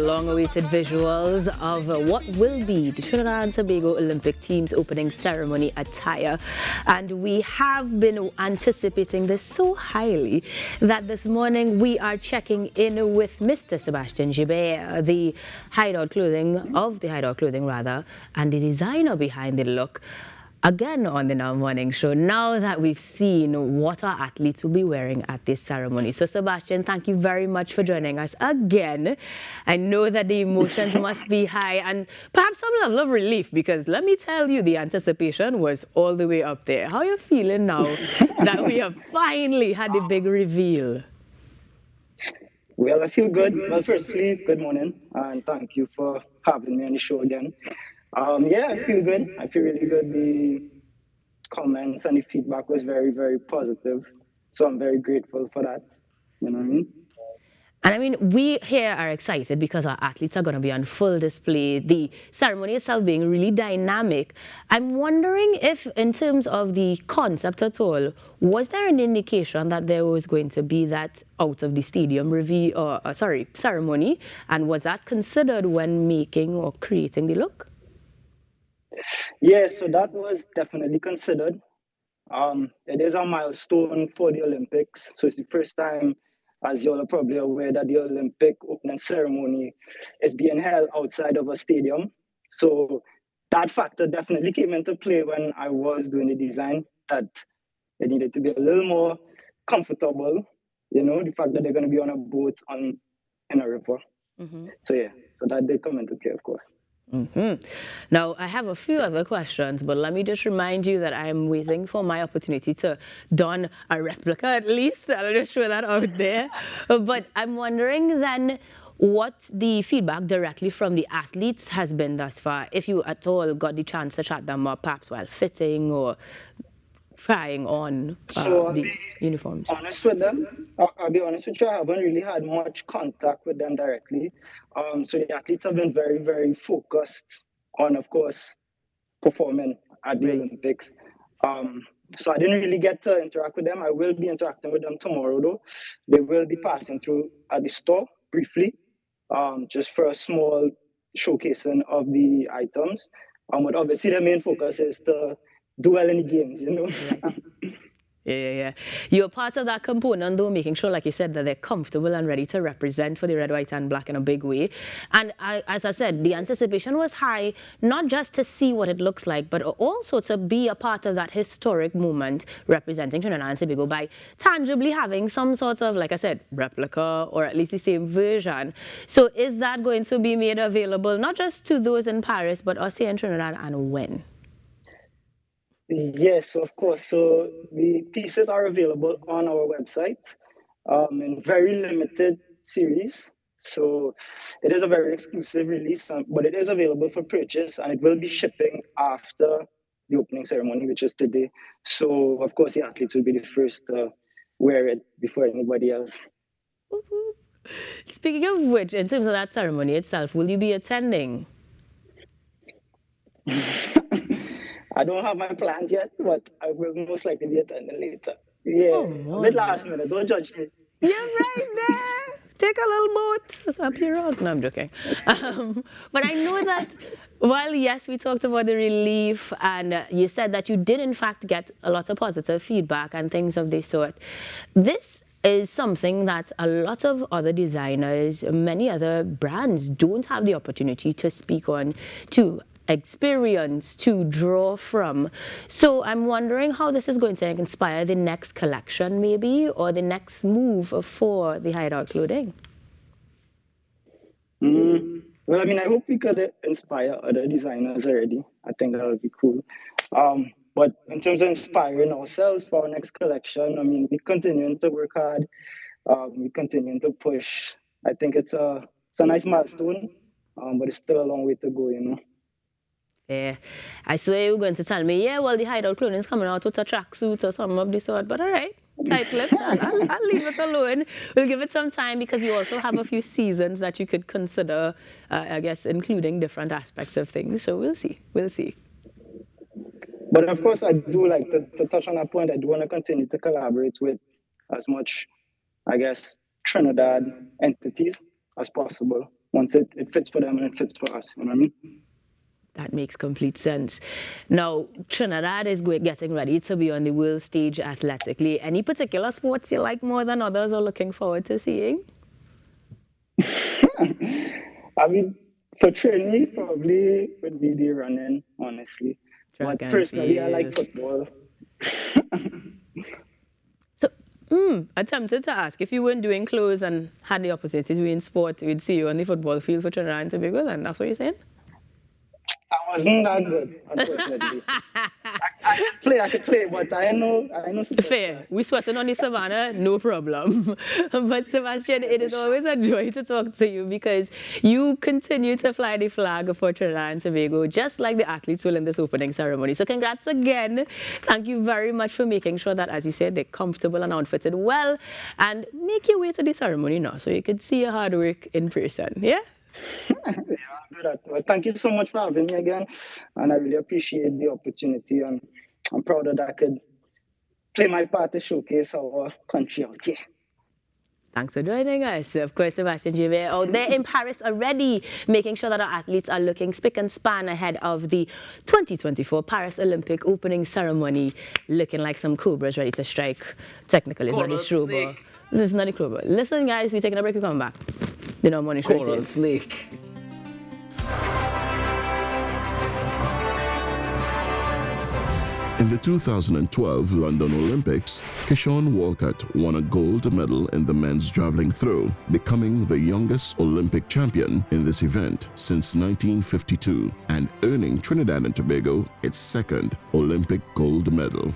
long-awaited visuals of what will be the Trinidad and Tobago Olympic team's opening ceremony attire. And we have been anticipating this so highly that this morning we are checking in with Mr. Sebastian Gibert, the Hideout Clothing, and the designer behind the look. Again on the Now Morning Show, now that we've seen what our athletes will be wearing at this ceremony. So Sebastian, thank you very much for joining us again. I know that the emotions must be high and perhaps some level of relief, because let me tell you, the anticipation was all the way up there. How are you feeling now that we have finally had the big reveal? Well, I feel good. Well, firstly, good morning, and thank you for having me on the show again. Yeah, I feel good. I feel really good. The comments and the feedback was very, very positive. So I'm very grateful for that. You know what I mean? And I mean, we here are excited because our athletes are going to be on full display. The ceremony itself being really dynamic. I'm wondering if, in terms of the concept at all, was there an indication that there was going to be that out of the stadium ceremony? And was that considered when making or creating the look? Yeah, so that was definitely considered. It is a milestone for the Olympics. So it's the first time, as you all are probably aware, that the Olympic opening ceremony is being held outside of a stadium. So that factor definitely came into play when I was doing the design, that it needed to be a little more comfortable, you know, the fact that they're going to be on a boat in a river. So yeah, so that did come into play, of course. Now, I have a few other questions, but let me just remind you that I'm waiting for my opportunity to don a replica at least. I'll just throw that out there. But I'm wondering then what the feedback directly from the athletes has been thus far, if you at all got the chance to chat them up, perhaps while fitting or trying on the uniforms. Honest with them, I'll be honest with you, I haven't really had much contact with them directly. So the athletes have been very, very focused on, of course, performing at the Olympics. So I didn't really get to interact with them. I will be interacting with them tomorrow, though. They will be passing through at the store briefly, just for a small showcasing of the items. But obviously, the main focus is to do well in the games, you know. Yeah. You're part of that component, though, making sure, like you said, that they're comfortable and ready to represent for the red, white, and black in a big way. And as I said, the anticipation was high, not just to see what it looks like, but also to be a part of that historic moment representing Trinidad and Tobago by tangibly having some sort of, like I said, replica or at least the same version. So is that going to be made available, not just to those in Paris, but us here in Trinidad, and when? Yes, of course. So the pieces are available on our website in very limited series. So it is a very exclusive release, but it is available for purchase, and it will be shipping after the opening ceremony, which is today. So of course the athletes will be the first to wear it before anybody else. Speaking of which, in terms of that ceremony itself, will you be attending? I don't have my plans yet, but I will most likely be attending later. Yeah, a bit last minute. Don't judge me. You're right there. Take a little boat up your road. No, I'm joking. But I know that while, yes, we talked about the relief, and you said that you did, in fact, get a lot of positive feedback and things of this sort. This is something that a lot of other designers, many other brands don't have the opportunity to speak on, to experience, to draw from. So I'm wondering how this is going to inspire the next collection maybe, or the next move for the Hideout clothing. Well, I mean, I hope we could inspire other designers already. I think that would be cool. But in terms of inspiring ourselves for our next collection, I mean, we're continuing to work hard. We're continuing to push. I think it's a nice milestone, but it's still a long way to go, you know. Yeah, I swear you were going to tell me, yeah, well, the Hideout clothing is coming out with a tracksuit or something of the sort, but all right, tight-lipped, I'll leave it alone. We'll give it some time, because you also have a few seasons that you could consider, I guess, including different aspects of things, so we'll see. But of course, I do like to touch on that point. I do want to continue to collaborate with as much, I guess, Trinidad entities as possible once it fits for them and it fits for us. You know what I mean? That makes complete sense. Now, Trinidad is getting ready to be on the world stage athletically. Any particular sports you like more than others or looking forward to seeing? I mean, for training, probably would be the running, honestly. Track But and personally, I like field. football. So, attempted to ask if you weren't doing clothes and had the opportunity to be in sport, we'd see you on the football field for Trinidad and Tobago, then that's what you're saying? I wasn't that good, unfortunately. I could play, but I know superstar. Fair. We sweating on the savannah, no problem. But Sebastian, it is always a joy to talk to you because you continue to fly the flag for Trinidad and Tobago, just like the athletes will in this opening ceremony. So congrats again. Thank you very much for making sure that, as you said, they're comfortable and outfitted well. And make your way to the ceremony now so you can see your hard work in person. Yeah? Yeah, I'll do that. Well, thank you so much for having me again. And I really appreciate the opportunity. And I'm proud that I could play my part to showcase our country out here. Thanks for joining us. Of course, Sebastian Jive out there in Paris already, making sure that our athletes are looking spick and span ahead of the 2024 Paris Olympic opening ceremony, looking like some cobras ready to strike. Technically, it's not the strobo. This is not the cobra. Listen, guys, we're taking a break. We come back. You know, morning show. Coral snake. In the 2012 London Olympics, Keyshawn Walcott won a gold medal in the men's javelin throw, becoming the youngest Olympic champion in this event since 1952 and earning Trinidad and Tobago its second Olympic gold medal.